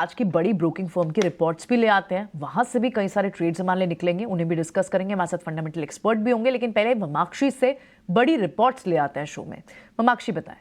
आज की बड़ी ब्रोकिंग फर्म की रिपोर्ट्स भी ले आते हैं, वहां से भी कई सारे ट्रेड्स हमारे निकलेंगे, उन्हें भी डिस्कस करेंगे। हमारे साथ फंडामेंटल एक्सपर्ट भी होंगे, लेकिन पहले ममाक्षी से बड़ी रिपोर्ट्स ले आते हैं शो में। ममाक्षी बताएं।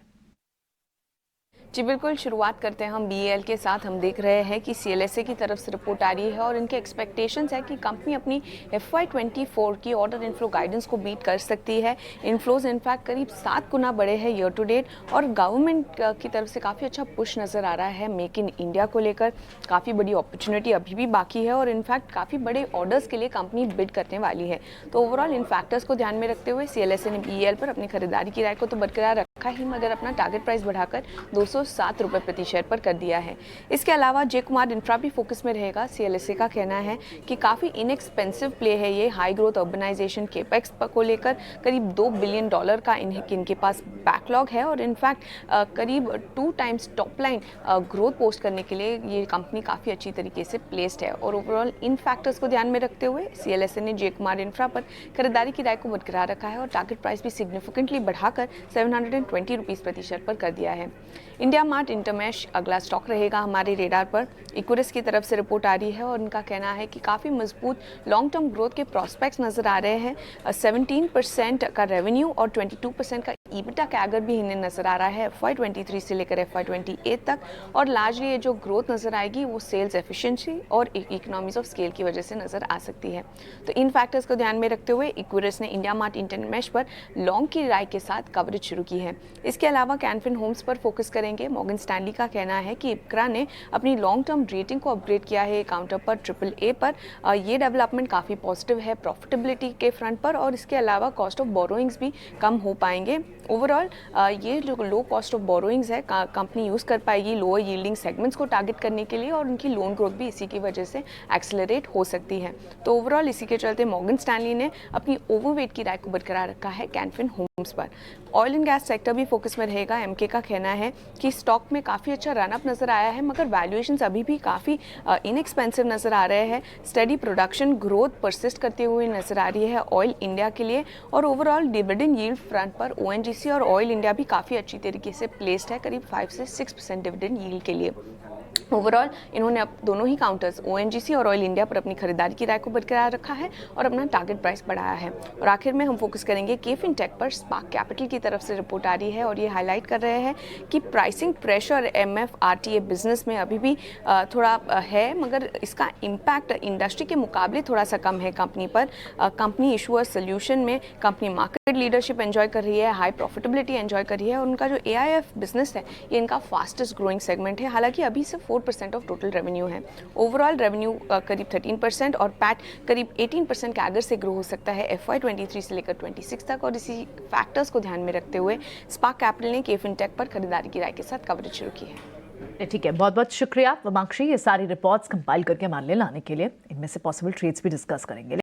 जी बिल्कुल, शुरुआत करते हैं हम बीएल के साथ। हम देख रहे हैं कि सीएलएसए की तरफ से रिपोर्ट आ रही है और इनके एक्सपेक्टेशंस है कि कंपनी अपनी FY24 की ऑर्डर इनफ्लो गाइडेंस को बीट कर सकती है। इनफ्लोज इनफैक्ट करीब 7 गुना बढ़े हैं ईयर टू डेट और गवर्नमेंट की तरफ से काफ़ी अच्छा पुश नज़र आ रहा है मेक इन इंडिया को लेकर। काफ़ी बड़ी अपॉर्चुनिटी अभी भी बाकी है और इनफैक्ट काफ़ी बड़े ऑर्डर्स के लिए कंपनी बिड करने वाली है। तो ओवरऑल इन फैक्टर्स को ध्यान में रखते हुए सीएलएसए ने बीएल पर अपनी खरीदारी की राय को तो बरकरार रखा ही, मगर अपना टारगेट प्राइस बढ़ाकर 207 रुपये प्रति शेयर पर कर दिया है। इसके अलावा जे कुमार इंफ्रा भी फोकस में रहेगा। सीएलएसए का कहना है कि काफ़ी इनएक्सपेंसिव प्ले है ये हाई ग्रोथ अर्बनाइजेशन केपेक्स को लेकर। करीब $2 बिलियन का इनके पास बैकलॉग है और इनफैक्ट करीब 2 times top line growth post करने के लिए ये कंपनी काफ़ी अच्छी तरीके से प्लेस्ड है। और ओवरऑल इन फैक्टर्स को ध्यान में रखते हुए सीएलएसए ने जे कुमार इंफ्रा पर खरीदारी की राय को बरकरार रखा है और टारगेट प्राइस भी सिग्निफिकेंटली बढ़ाकर 720 रुपीज़ प्रति शेयर पर कर दिया है। इंडिया मार्ट इंटरमेश अगला स्टॉक रहेगा हमारे रेडार पर। इक्विरिस की तरफ से रिपोर्ट आ रही है और उनका कहना है कि काफ़ी मजबूत लॉन्ग टर्म ग्रोथ के प्रॉस्पेक्ट्स नजर आ रहे हैं। 17% का रेवेन्यू और 22% का ईबिटा कैगर भी इन्हें नजर आ रहा है FY23 से लेकर FY28 तक। और लार्जली ये जो ग्रोथ नजर आएगी वो सेल्स एफिशिएंसी और इकोनॉमीज ऑफ स्केल की वजह से नजर आ सकती है। तो इन फैक्टर्स को ध्यान में रखते हुए इक्विरिस ने इंडिया मार्ट इंटरमेश पर लॉन्ग की राय के साथ कवरेज शुरू की है। इसके अलावा कैनफिन होम्स पर फोकस करेंगे। मॉर्गन स्टैनली का कहना है कि इक्रा ने अपनी लॉन्ग टर्म रेटिंग को अपग्रेड किया है काउंटर पर AAA पर। ये डेवलपमेंट काफ़ी पॉजिटिव है प्रॉफिटेबिलिटी के फ्रंट पर और इसके अलावा कॉस्ट ऑफ बोरोइंग्स भी कम हो पाएंगे। ओवरऑल ये जो लो कॉस्ट ऑफ बोरोइंग्स है कंपनी यूज़ कर पाएगी लोअर यील्डिंग सेगमेंट्स को टारगेट करने के लिए और उनकी लोन ग्रोथ भी इसी की वजह से एक्सेलरेट हो सकती है। तो ओवरऑल इसी के चलते मॉर्गन स्टैनली ने अपनी ओवरवेट की राय को बरकरार रखा है कैनफिन होम्स पर। ऑयल एंड गैस सेक्टर भी फोकस में रहेगा। एमके का कहना है कि स्टॉक में काफ़ी अच्छा रनअप नजर आया है, मगर वैल्यूएशंस अभी भी काफ़ी इनएक्सपेंसिव नजर आ रहे हैं। स्टडी प्रोडक्शन ग्रोथ परसिस्ट करते हुए नजर आ रही है ऑयल इंडिया के लिए। और ओवरऑल डिविडेंड यील्ड फ्रंट पर ओएनजीसी और ऑयल इंडिया भी काफ़ी अच्छी तरीके से प्लेस्ड है, करीब 5 से 6% डिविडेंड यील्ड के लिए। ओवरऑल इन्होंने अब दोनों ही काउंटर्स ओएनजीसी और ऑयल इंडिया पर अपनी खरीदारी की राय को बरकरार रखा है और अपना टारगेट प्राइस बढ़ाया है। और आखिर में हम फोकस करेंगे केफिन टेक पर। स्पार्क कैपिटल की तरफ से रिपोर्ट आ रही है और ये हाईलाइट कर रहे हैं कि प्राइसिंग प्रेशर MFRTA बिजनेस में अभी भी थोड़ा है, मगर इसका इम्पैक्ट इंडस्ट्री के मुकाबले थोड़ा सा कम है कंपनी पर। कंपनी इशूअर सोल्यूशन में कंपनी मार्केट लीडरशिप एंजॉय कर रही है, हाई प्रॉफिटेबिलिटी एंजॉय कर रही है और उनका जो AIF बिजनेस है ये इनका फास्टेस्ट ग्रोइंग सेगमेंट है। हालांकि अभी से 4% ऑफ टोटल रेवेन्यू है। ओवरऑल रेवेन्यू करीब 13% और पैट करीब 18% कैगर से ग्रो हो सकता है FY23 से लेकर 26 तक। और इसी फैक्टर्स को ध्यान में रखते हुए स्पार्क कैपिटल ने केफिन टेक पर खरीदारी की राय के साथ कवरेज शुरू की है। ठीक है, बहुत बहुत शुक्रिया ममाक्षी, ये सारी रिपोर्ट्स कंपाइल करके हमारे लिए लाने के लिए। इनमें से पॉसिबल ट्रेड्स भी डिस्कस करेंगे।